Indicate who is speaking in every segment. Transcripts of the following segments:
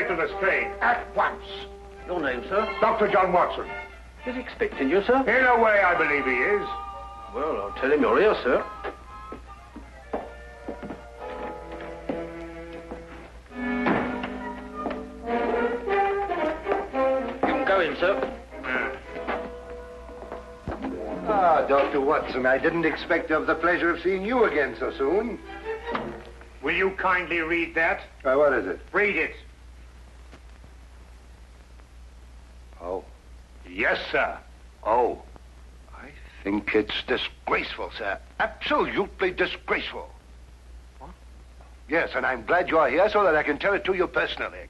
Speaker 1: to Lestrade at once.
Speaker 2: Your name, sir?
Speaker 1: Dr. John Watson.
Speaker 2: He's expecting you, sir.
Speaker 1: In a way, I believe he is.
Speaker 2: Well, I'll tell him you're here, sir. You can go in, sir.
Speaker 3: Ah, Dr. Watson, I didn't expect to have the pleasure of seeing you again so soon.
Speaker 1: Will you kindly read that?
Speaker 3: What is it?
Speaker 1: Read it.
Speaker 3: Oh.
Speaker 1: Yes, sir.
Speaker 3: Oh. I think it's disgraceful, sir. Absolutely disgraceful.
Speaker 1: What?
Speaker 3: Yes, and I'm glad you're here so that I can tell it to you personally.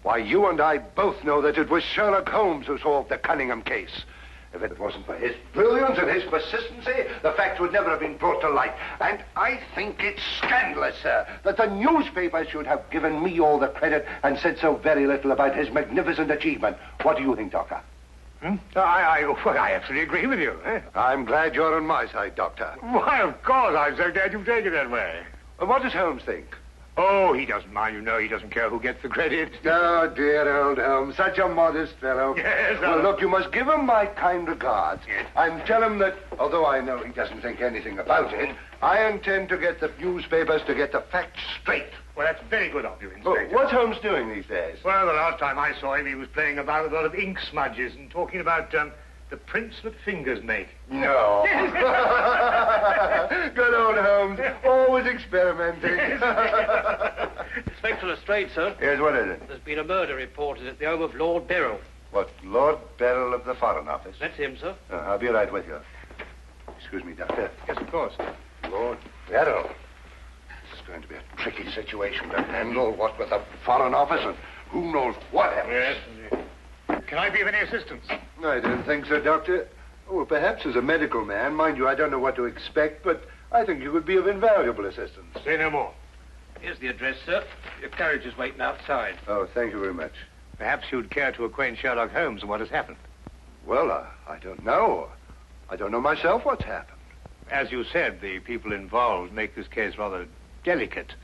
Speaker 3: Why, you and I both know that it was Sherlock Holmes who solved the Cunningham case. If it wasn't for his brilliance and his persistency, the facts would never have been brought to light. And I think it's scandalous, sir, that the newspapers should have given me all the credit and said so very little about his magnificent achievement. What do you think, Doctor?
Speaker 1: I absolutely agree with you. Eh?
Speaker 3: I'm glad you're on my side, Doctor.
Speaker 1: Why, of course. I'm so glad you've taken it that way.
Speaker 3: And what does Holmes think?
Speaker 1: Oh, he doesn't mind, you know. He doesn't care who gets the credit.
Speaker 3: Oh, dear old Holmes, such a modest fellow.
Speaker 1: Yes,
Speaker 3: Well, look, you must give him my kind regards.
Speaker 1: Yes.
Speaker 3: And tell him that, although I know he doesn't think anything about it, I intend to get the newspapers to get the facts straight.
Speaker 1: Well, that's very good of you, Inspector.
Speaker 3: What's Holmes doing these days?
Speaker 1: Well, the last time I saw him, he was playing about with a lot of ink smudges and talking about the prints that fingers make.
Speaker 3: No. Good old Holmes, always experimenting.
Speaker 2: Inspector Lestrade, sir.
Speaker 3: Yes, what is it?
Speaker 2: There's been a murder reported at the home of Lord Beryl.
Speaker 3: What, Lord Beryl of the Foreign Office?
Speaker 2: That's him, sir.
Speaker 3: I'll be right with you. Excuse me, Doctor.
Speaker 1: Yes, of course.
Speaker 3: Lord Beryl. This is going to be a tricky situation to handle, what with the Foreign Office and who knows what else.
Speaker 1: Yes. Can I be of any assistance?
Speaker 3: I don't think so, Doctor. Oh, perhaps as a medical man. Mind you, I don't know what to expect, but I think you could be of invaluable assistance.
Speaker 1: Say no more.
Speaker 2: Here's the address, sir. Your carriage is waiting outside.
Speaker 3: Oh, thank you very much.
Speaker 1: Perhaps you'd care to acquaint Sherlock Holmes with what has happened.
Speaker 3: Well, I don't know. I don't know myself what's happened.
Speaker 1: As you said, the people involved make this case rather delicate.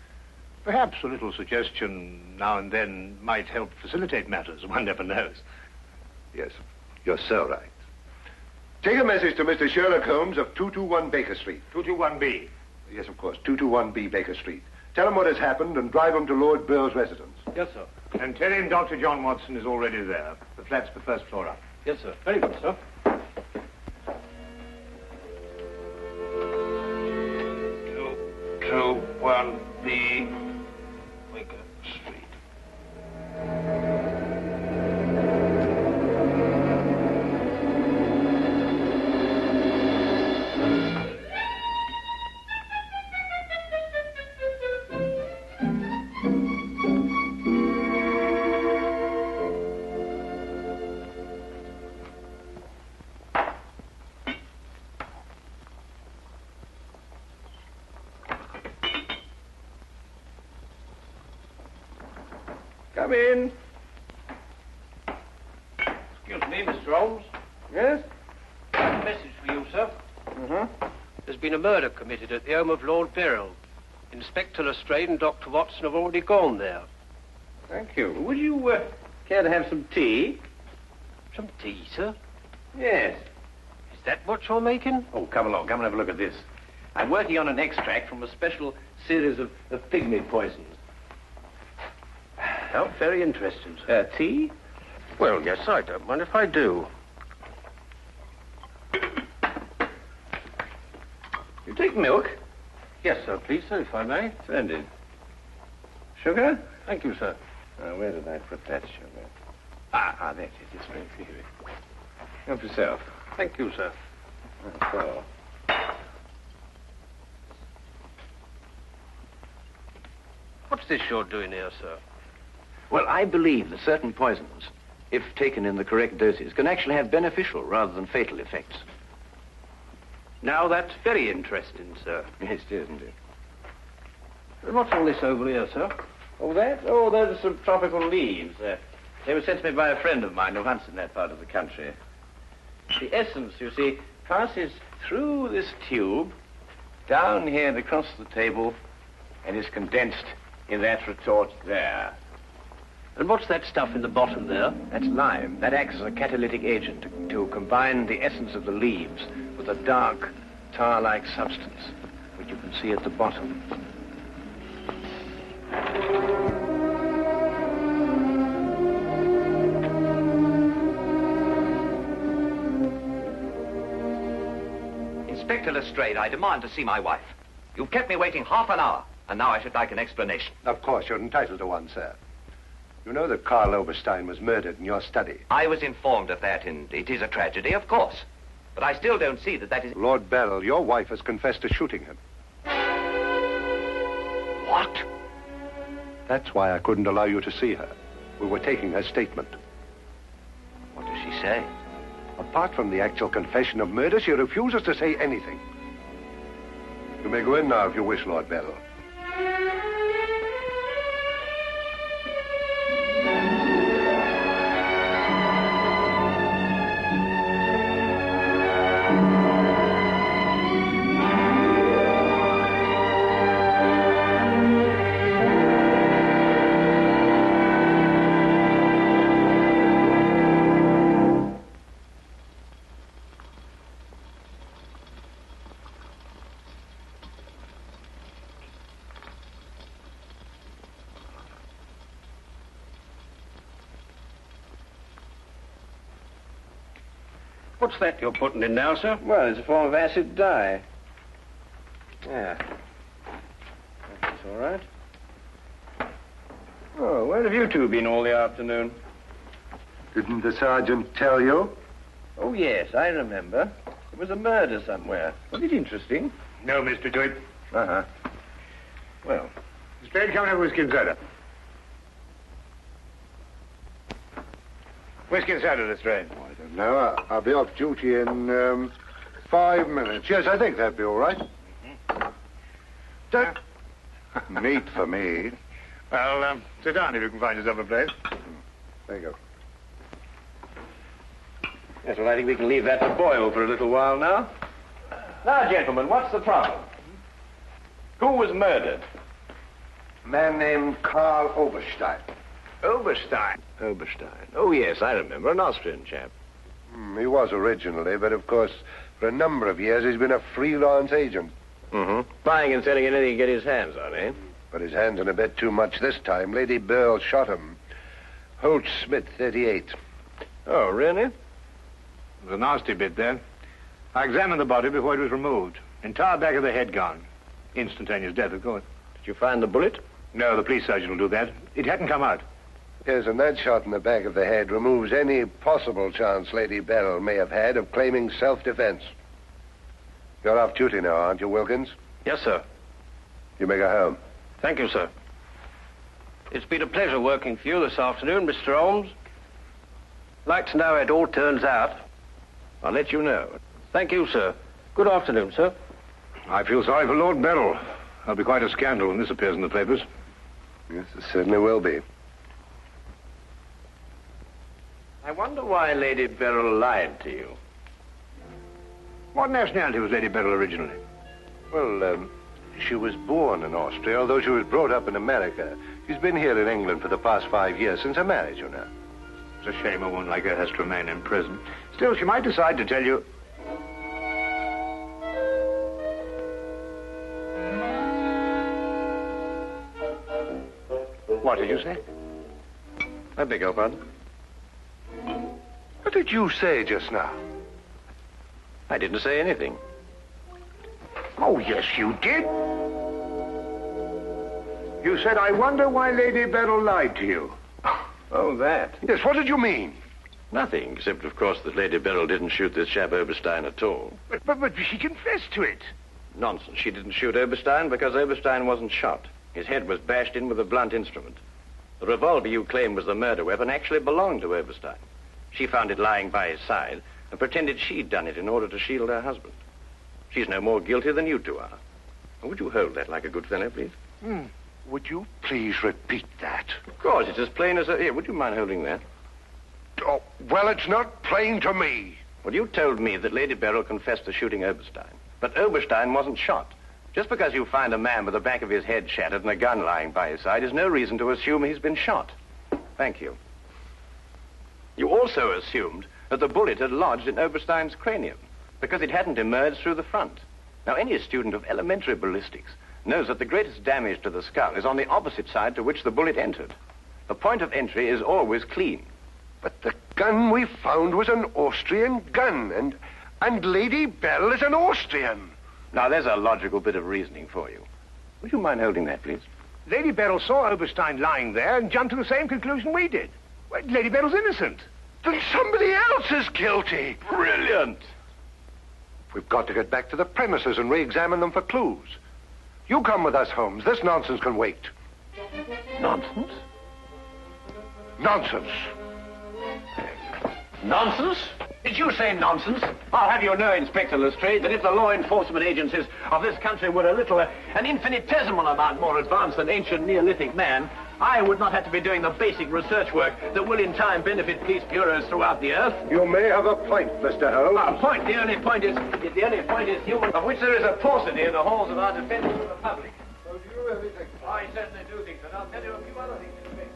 Speaker 1: Perhaps a little suggestion now and then might help facilitate matters. One never knows.
Speaker 3: Yes, you're so right. Take a message to Mr. Sherlock Holmes of 221 Baker Street.
Speaker 1: 221B.
Speaker 3: Yes, of course, 221B Baker Street. Tell him what has happened and drive him to Lord Beryl's residence.
Speaker 2: Yes, sir.
Speaker 1: And tell him Dr. John Watson is already there. The flat's the first floor up.
Speaker 2: Yes, sir. Very good, sir.
Speaker 4: 221B Baker Street.
Speaker 2: Come in. Excuse me, Mr. Holmes.
Speaker 3: Yes?
Speaker 2: A message for you, sir. There's been a murder committed at the home of Lord Beryl. Inspector Lestrade and Dr. Watson have already gone there.
Speaker 5: Thank you. Would you care to have some tea?
Speaker 2: Some tea, sir?
Speaker 5: Yes.
Speaker 2: Is that what you're making?
Speaker 5: Oh, come along. Come and have a look at this. I'm working on an extract from a special series of pygmy poisons.
Speaker 2: How very interesting, sir.
Speaker 5: Tea?
Speaker 2: Well, yes, I don't mind if I do.
Speaker 5: You take milk?
Speaker 2: Yes, sir, please, sir, if I may.
Speaker 5: Splendid. Sugar?
Speaker 2: Thank you, sir.
Speaker 5: Where did I put that sugar? That's it. It's right here. Help yourself.
Speaker 2: Thank you, sir.
Speaker 5: So.
Speaker 2: What's this you're doing here, sir?
Speaker 5: Well, I believe that certain poisons, if taken in the correct doses, can actually have beneficial rather than fatal effects.
Speaker 2: Now, that's very interesting, sir.
Speaker 5: Yes, it is, isn't it?
Speaker 2: What's all this over here, sir?
Speaker 5: Oh, that? Oh, those are some tropical leaves. They were sent to me by a friend of mine who hunts in that part of the country. The essence, you see, passes through this tube, down here and across the table, and is condensed in that retort there.
Speaker 2: And what's that stuff in the bottom there?
Speaker 5: That's lime. That acts as a catalytic agent to combine the essence of the leaves with a dark, tar-like substance, which you can see at the bottom.
Speaker 6: Inspector Lestrade, I demand to see my wife. You've kept me waiting half an hour, and now I should like an explanation.
Speaker 3: Of course, you're entitled to one, sir. You know that Karl Oberstein was murdered in your study.
Speaker 6: I was informed of that, and it is a tragedy, of course. But I still don't see that is...
Speaker 3: Lord Beryl, your wife has confessed to shooting him.
Speaker 6: What?
Speaker 3: That's why I couldn't allow you to see her. We were taking her statement.
Speaker 6: What does she say?
Speaker 3: Apart from the actual confession of murder, she refuses to say anything. You may go in now if you wish, Lord Beryl.
Speaker 2: What's that you're putting in now, sir?
Speaker 5: Well, it's a form of acid dye. Yeah. That's all right. Oh, where have you two been all the afternoon?
Speaker 3: Didn't the sergeant tell you?
Speaker 5: Oh, yes, I remember. There was a murder somewhere. Was it interesting?
Speaker 1: No, Mr. Dewitt.
Speaker 5: Uh-huh. Well,
Speaker 1: Straight coming up whiskey and soda. Whiskey and soda, Lestrade.
Speaker 3: Oh, I don't know. I'll be off duty in 5 minutes. Yes, I think that'd be all right. Meat for me.
Speaker 1: Well, sit down if you can find yourself a place.
Speaker 3: There you go.
Speaker 5: yes, well, I think we can leave that to boil for a little while now. Now, gentlemen, what's the problem? Who was murdered?
Speaker 3: A man named Karl Oberstein.
Speaker 5: Oberstein. Oberstein. Oh, yes, I remember. An Austrian chap.
Speaker 3: He was originally, but of course, for a number of years, he's been a freelance agent.
Speaker 5: Mm-hmm. Buying and selling anything he can get his hands on, eh?
Speaker 3: But his hands in a bit too much this time. Lady Beryl shot him. Holt Smith, 38.
Speaker 5: Oh, really?
Speaker 1: It was a nasty bit there. I examined the body before it was removed. Entire back of the head gone. Instantaneous death, of course.
Speaker 5: Did you find the bullet?
Speaker 1: No, the police surgeon will do that. It hadn't come out.
Speaker 3: Yes, and that shot in the back of the head removes any possible chance Lady Beryl may have had of claiming self-defense. You're off duty now, aren't you, Wilkins?
Speaker 2: Yes, sir.
Speaker 3: You may go home.
Speaker 2: Thank you, sir. It's been a pleasure working for you this afternoon, Mr. Holmes. I'd like to know how it all turns out.
Speaker 5: I'll let you know.
Speaker 2: Thank you, sir. Good afternoon, sir.
Speaker 1: I feel sorry for Lord Beryl. There'll be quite a scandal when this appears in the papers.
Speaker 3: Yes, it certainly will be.
Speaker 5: I wonder why Lady Beryl lied to you.
Speaker 1: What nationality was Lady Beryl originally?
Speaker 3: Well, she was born in Austria, although she was brought up in America. She's been here in England for the past 5 years, since her marriage, you know.
Speaker 1: It's a shame a woman like her has to remain in prison. Still, she might decide to tell you... What did you say?
Speaker 5: I beg your pardon?
Speaker 3: What did you say just now?
Speaker 5: I didn't say anything.
Speaker 1: Oh, yes, you did. You said, I wonder why Lady Beryl lied to you.
Speaker 5: Oh, that?
Speaker 3: Yes, what did you mean?
Speaker 5: Nothing, except, of course, that Lady Beryl didn't shoot this chap Oberstein at all.
Speaker 1: But she confessed to it.
Speaker 5: Nonsense. She didn't shoot Oberstein because Oberstein wasn't shot. His head was bashed in with a blunt instrument. The revolver you claim was the murder weapon actually belonged to Oberstein. She found it lying by his side and pretended she'd done it in order to shield her husband. She's no more guilty than you two are. Would you hold that like a good fellow, please?
Speaker 3: Would you please repeat that?
Speaker 5: Of course, it's as plain as a... Here, would you mind holding that?
Speaker 3: Oh, well, it's not plain to me.
Speaker 5: Well, you told me that Lady Beryl confessed to shooting Oberstein. But Oberstein wasn't shot. Just because you find a man with the back of his head shattered and a gun lying by his side is no reason to assume he's been shot. Thank you. You also assumed that the bullet had lodged in Oberstein's cranium because it hadn't emerged through the front. Now, any student of elementary ballistics knows that the greatest damage to the skull is on the opposite side to which the bullet entered. The point of entry is always clean.
Speaker 3: But the gun we found was an Austrian gun, and Lady Beryl is an Austrian.
Speaker 5: Now, there's a logical bit of reasoning for you. Would you mind holding that, please?
Speaker 1: Lady Beryl saw Oberstein lying there and jumped to the same conclusion we did. Well, Lady Beryl's innocent.
Speaker 3: Then somebody else is guilty.
Speaker 5: Brilliant.
Speaker 3: We've got to get back to the premises and re-examine them for clues. You come with us, Holmes. This nonsense can wait.
Speaker 5: Nonsense?
Speaker 3: Nonsense.
Speaker 5: Nonsense? Did you say nonsense? I'll have you know, Inspector Lestrade, that if the law enforcement agencies of this country were an infinitesimal amount more advanced than ancient Neolithic man, I would not have to be doing the basic research work that will in time benefit police bureaus throughout the earth.
Speaker 3: You may have a point, Mr. Holmes.
Speaker 5: A point? The only point is human, of which there is a paucity in the halls of our defense of the public.
Speaker 3: So do you really think so?
Speaker 5: I certainly do think so. And I'll tell you a few other things, Inspector.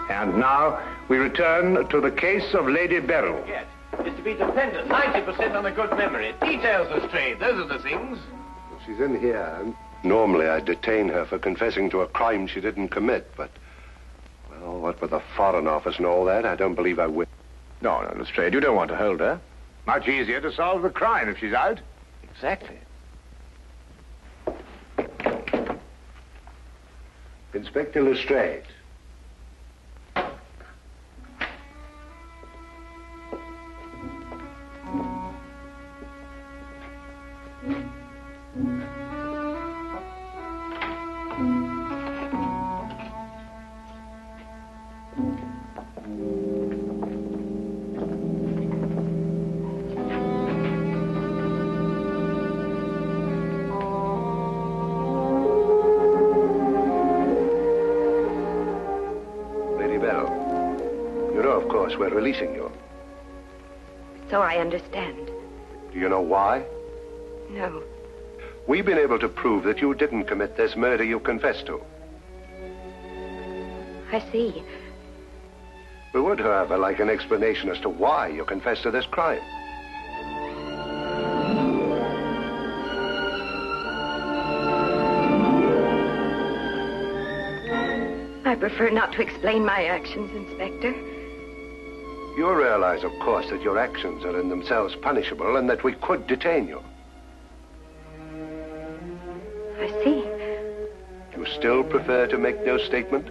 Speaker 1: And now we return to the case of Lady Beryl.
Speaker 5: Yes, is to be dependent 90% on a good memory. Details, Lestrade, those are the things.
Speaker 3: Well, she's in here. Normally I'd detain her for confessing to a crime she didn't commit, but... Well, what with the Foreign Office and all that, I don't believe I will.
Speaker 1: No, Lestrade, you don't want to hold her. Much easier to solve the crime if she's out.
Speaker 5: Exactly.
Speaker 3: Inspector Lestrade. We're releasing you.
Speaker 7: So I understand.
Speaker 3: Do you know why?
Speaker 7: No.
Speaker 3: We've been able to prove that you didn't commit this murder you confessed to.
Speaker 7: I see.
Speaker 3: We would, however, like an explanation as to why you confessed to this crime.
Speaker 7: I prefer not to explain my actions, Inspector.
Speaker 3: You realize, of course, that your actions are in themselves punishable and that we could detain you.
Speaker 7: I see.
Speaker 3: You still prefer to make no statement?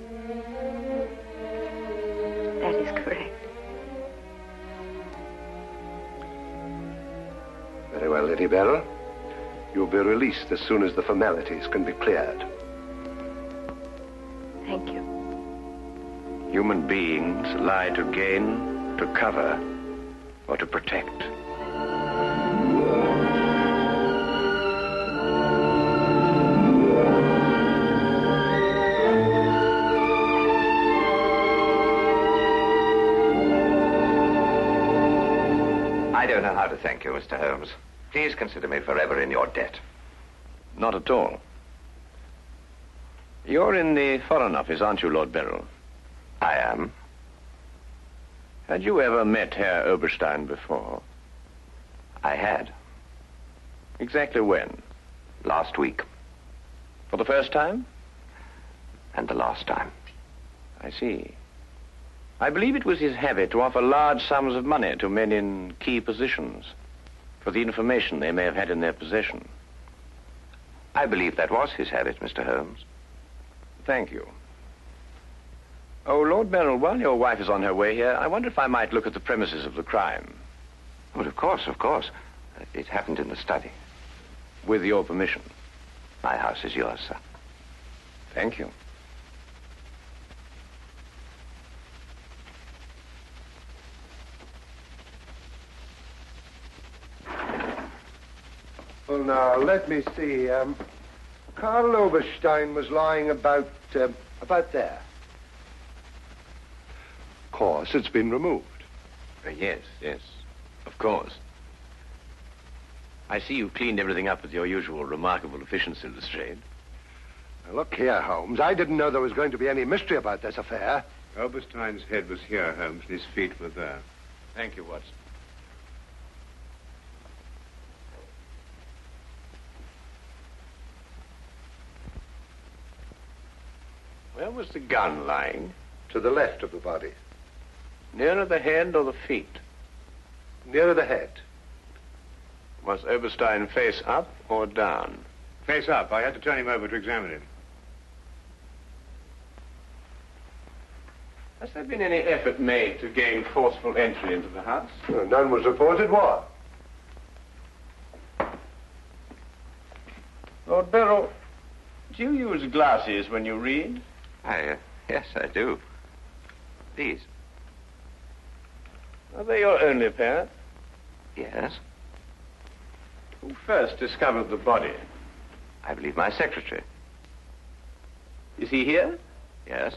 Speaker 7: That is correct.
Speaker 3: Very well, Lady Beryl. You'll be released as soon as the formalities can be cleared.
Speaker 7: Thank you.
Speaker 5: Human beings lie to gain, to cover, or to protect.
Speaker 6: I don't know how to thank you, Mr. Holmes. Please consider me forever in your debt.
Speaker 5: Not at all. You're in the Foreign Office, aren't you, Lord Beryl?
Speaker 6: I am.
Speaker 5: Had you ever met Herr Oberstein before?
Speaker 6: I had.
Speaker 5: Exactly when?
Speaker 6: Last week.
Speaker 5: For the first time?
Speaker 6: And the last time.
Speaker 5: I see. I believe it was his habit to offer large sums of money to men in key positions for the information they may have had in their possession.
Speaker 6: I believe that was his habit, Mr. Holmes.
Speaker 5: Thank you. Oh, Lord Beryl, while your wife is on her way here, I wonder if I might look at the premises of the crime.
Speaker 6: Well, of course, of course. It happened in the study.
Speaker 5: With your permission.
Speaker 6: My house is yours, sir.
Speaker 5: Thank you.
Speaker 3: Well, now, let me see. Karl Oberstein was lying about there. Of course, it's been removed.
Speaker 5: Yes, of course. I see you've cleaned everything up with your usual remarkable efficiency, Lestrade.
Speaker 3: Now, look here, Holmes. I didn't know there was going to be any mystery about this affair.
Speaker 1: Oberstein's head was here, Holmes, and his feet were there.
Speaker 5: Thank you, Watson. Where was the gun lying?
Speaker 3: To the left of the body.
Speaker 5: Nearer the head or the feet?
Speaker 3: Nearer the head.
Speaker 5: Was Oberstein face up or down?
Speaker 1: Face up. I had to turn him over to examine him.
Speaker 5: Has there been any effort made to gain forceful entry into the house?
Speaker 3: Well, none was reported. What?
Speaker 5: Lord Beryl, do you use glasses when you read?
Speaker 6: Yes, I do. These?
Speaker 5: Are they your only pair?
Speaker 6: Yes.
Speaker 5: Who first discovered the body?
Speaker 6: I believe my secretary.
Speaker 5: Is he here?
Speaker 6: Yes.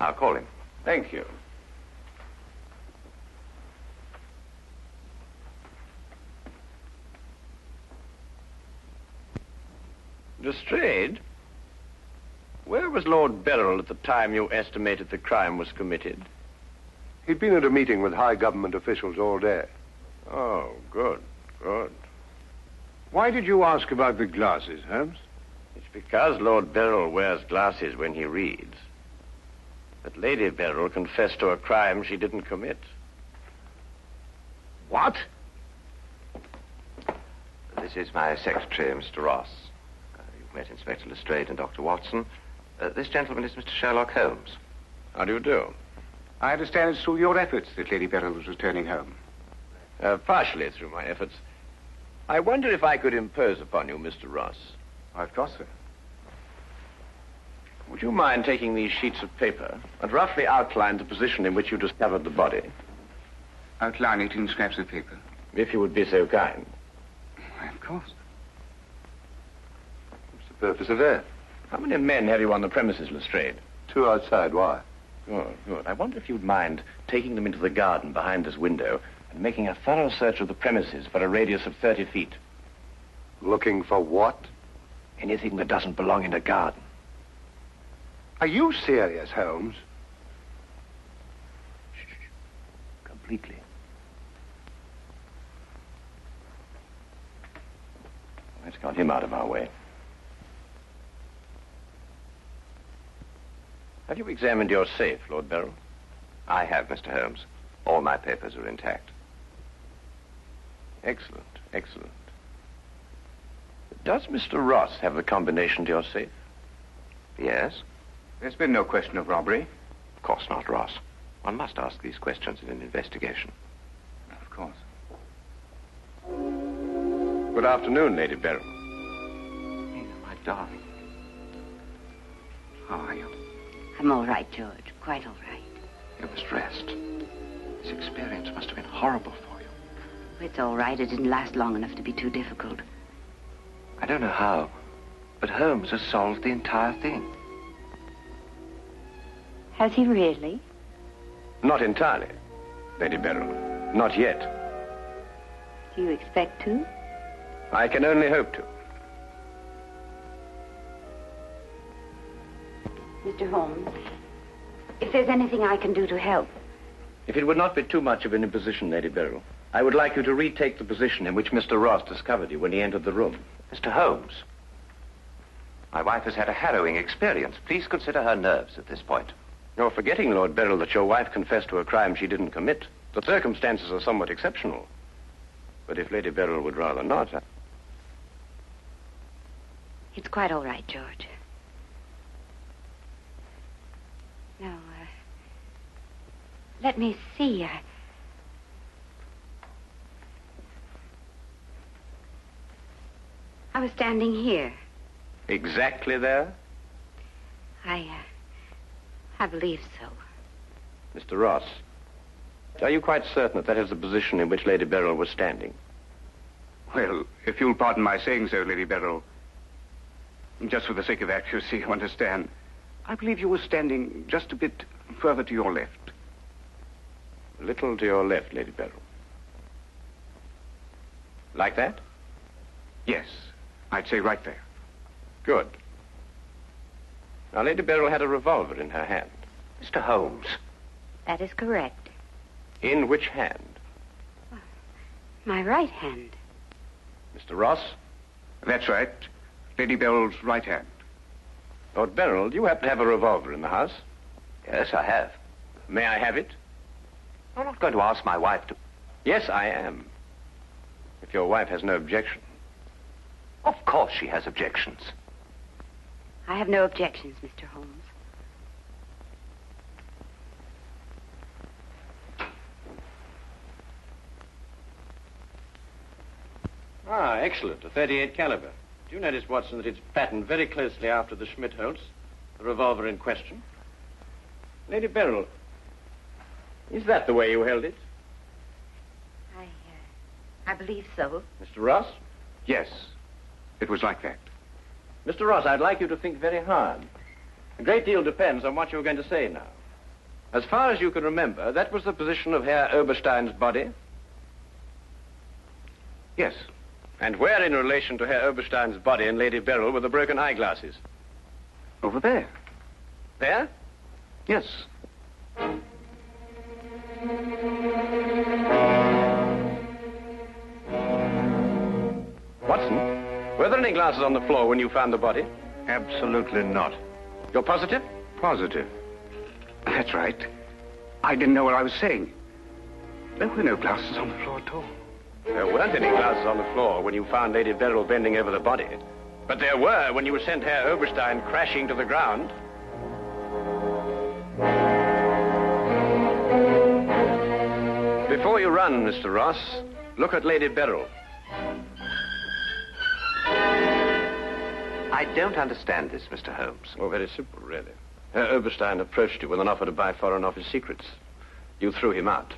Speaker 6: I'll call him.
Speaker 5: Thank you. Lestrade, where was Lord Beryl at the time you estimated the crime was committed?
Speaker 3: He'd been at a meeting with high government officials all day.
Speaker 5: Oh, good.
Speaker 1: Why did you ask about the glasses, Holmes?
Speaker 5: It's because Lord Beryl wears glasses when he reads. But Lady Beryl confessed to a crime she didn't commit.
Speaker 1: What?
Speaker 6: This is my secretary, Mr. Ross. You've met Inspector Lestrade and Dr. Watson. This gentleman is Mr. Sherlock Holmes.
Speaker 5: How do you do?
Speaker 8: I understand it's through your efforts that Lady Beryl was returning home.
Speaker 5: Partially through my efforts. I wonder if I could impose upon you, Mr. Ross.
Speaker 8: Of course, sir.
Speaker 5: Would you mind taking these sheets of paper and roughly outline the position in which you discovered the body?
Speaker 8: Outline it in scraps of paper.
Speaker 5: If you would be so kind.
Speaker 8: Why, of course.
Speaker 3: What's the purpose of that?
Speaker 5: How many men have you on the premises, Lestrade?
Speaker 3: 2 outside. Why?
Speaker 5: Good. I wonder if you'd mind taking them into the garden behind this window and making a thorough search of the premises for a radius of 30 feet.
Speaker 3: Looking for what?
Speaker 5: Anything that doesn't belong in a garden.
Speaker 3: Are you serious, Holmes?
Speaker 5: Completely. Let's got him out of our way. Have you examined your safe, Lord Beryl?
Speaker 6: I have, Mr. Holmes. All my papers are intact.
Speaker 5: Excellent. Does Mr. Ross have the combination to your safe?
Speaker 6: Yes?
Speaker 8: There's been no question of robbery.
Speaker 6: Of course not, Ross. One must ask these questions in an investigation.
Speaker 8: Of course.
Speaker 5: Good afternoon, Lady Beryl.
Speaker 6: Nina, my darling.
Speaker 8: How are you?
Speaker 9: I'm all right, George. Quite all right.
Speaker 6: You must rest. This experience must have been horrible for you.
Speaker 9: It's all right. It didn't last long enough to be too difficult.
Speaker 6: I don't know how, but Holmes has solved the entire thing.
Speaker 9: Has he really?
Speaker 5: Not entirely, Lady Beryl. Not yet.
Speaker 9: Do you expect to?
Speaker 5: I can only hope to.
Speaker 9: Mr. Holmes, if there's anything I can do to help.
Speaker 5: If it would not be too much of an imposition, Lady Beryl, I would like you to retake the position in which Mr. Ross discovered you when he entered the room.
Speaker 6: Mr. Holmes, my wife has had a harrowing experience. Please consider her nerves at this point.
Speaker 5: You're forgetting, Lord Beryl, that your wife confessed to a crime she didn't commit. The circumstances are somewhat exceptional. But if Lady Beryl would rather not...
Speaker 9: It's quite all right, George. Now, let me see. I was standing here.
Speaker 5: Exactly there?
Speaker 9: I believe so.
Speaker 5: Mr. Ross, are you quite certain that that is the position in which Lady Beryl was standing?
Speaker 8: Well, if you'll pardon my saying so, Lady Beryl, just for the sake of accuracy, you understand, I believe you were standing just a bit further to your left.
Speaker 5: A little to your left, Lady Beryl. Like that?
Speaker 8: Yes, I'd say right there.
Speaker 5: Good. Now, Lady Beryl had a revolver in her hand.
Speaker 6: Mr. Holmes.
Speaker 9: That is correct.
Speaker 5: In which hand?
Speaker 9: My right hand.
Speaker 5: Mr. Ross?
Speaker 8: That's right. Lady Beryl's right hand.
Speaker 5: Lord Beryl, do you happen to have a revolver in the house?
Speaker 6: Yes, I have.
Speaker 5: May I have it?
Speaker 6: I'm not going to ask my wife to...
Speaker 5: Yes, I am. If your wife has no objection.
Speaker 6: Of course she has objections.
Speaker 9: I have no objections, Mr. Holmes.
Speaker 2: Ah, excellent. A .38 caliber. Do you notice, Watson, that it's patterned very closely after the Schmidt-Holtz, the revolver in question? Lady Beryl, is that the way you held it?
Speaker 9: I believe so.
Speaker 2: Mr. Ross?
Speaker 8: Yes, it was like that.
Speaker 2: Mr. Ross, I'd like you to think very hard. A great deal depends on what you're going to say now. As far as you can remember, that was the position of Herr Oberstein's body?
Speaker 8: Yes.
Speaker 2: And where in relation to Herr Oberstein's body and Lady Beryl were the broken eyeglasses?
Speaker 8: Over there.
Speaker 2: There?
Speaker 8: Yes.
Speaker 2: Watson, were there any glasses on the floor when you found the body?
Speaker 1: Absolutely not.
Speaker 2: You're positive?
Speaker 8: Positive. That's right. I didn't know what I was saying. There were no glasses on the floor at all.
Speaker 2: There weren't any glasses on the floor when you found Lady Beryl bending over the body. But there were when you sent Herr Oberstein crashing to the ground. Before you run, Mr. Ross, look at Lady Beryl.
Speaker 6: I don't understand this, Mr. Holmes.
Speaker 2: Oh, very simple, really. Herr Oberstein approached you with an offer to buy Foreign Office secrets. You threw him out.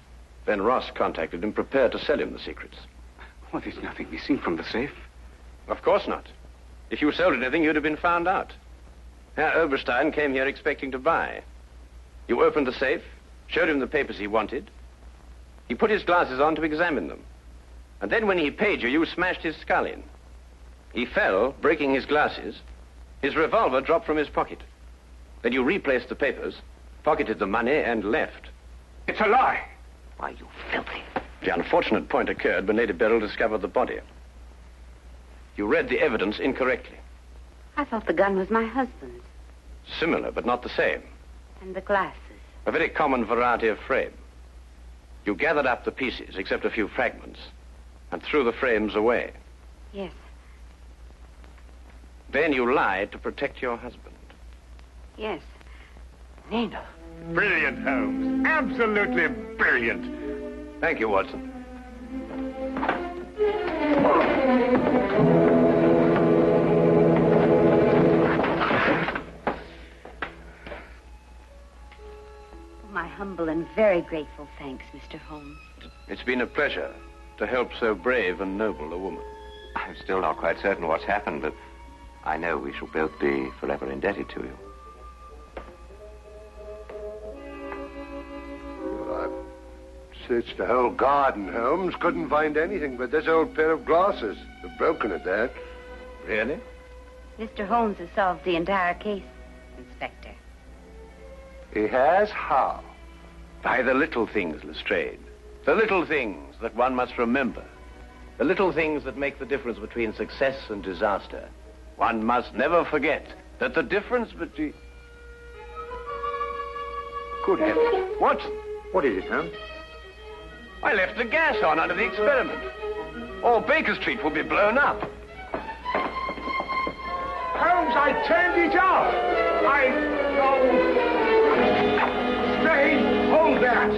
Speaker 2: Then Ross contacted him, prepared to sell him the secrets.
Speaker 8: Well, there's nothing missing from the safe.
Speaker 2: Of course not. If you sold anything, you'd have been found out. Herr Oberstein came here expecting to buy. You opened the safe, showed him the papers he wanted. He put his glasses on to examine them. And then when he paid you, you smashed his skull in. He fell, breaking his glasses. His revolver dropped from his pocket. Then you replaced the papers, pocketed the money, and left.
Speaker 8: It's a lie.
Speaker 6: Why, you filthy...
Speaker 2: The unfortunate point occurred when Lady Beryl discovered the body. You read the evidence incorrectly.
Speaker 9: I thought the gun was my husband's.
Speaker 2: Similar, but not the same.
Speaker 9: And the glasses.
Speaker 2: A very common variety of frame. You gathered up the pieces, except a few fragments, and threw the frames away.
Speaker 9: Yes.
Speaker 2: Then you lied to protect your husband.
Speaker 9: Yes.
Speaker 6: Nina.
Speaker 1: Brilliant, Holmes. Absolutely brilliant.
Speaker 2: Thank you, Watson.
Speaker 9: My humble and very grateful thanks, Mr. Holmes.
Speaker 2: It's been a pleasure to help so brave and noble a woman.
Speaker 6: I'm still not quite certain what's happened, but I know we shall both be forever indebted to you.
Speaker 3: Searched the whole garden, Holmes. Couldn't find anything but this old pair of glasses. They're broken at that.
Speaker 2: Really?
Speaker 9: Mr. Holmes has solved the entire case, Inspector.
Speaker 3: He has? How?
Speaker 2: By the little things, Lestrade. The little things that one must remember. The little things that make the difference between success and disaster. One must never forget that the difference between...
Speaker 1: Good heavens.
Speaker 2: Watson,
Speaker 1: What is it, Holmes?
Speaker 2: I left the gas on under the experiment. All Baker Street will be blown up.
Speaker 1: Holmes, I turned it off. Oh. Stay. Hold that.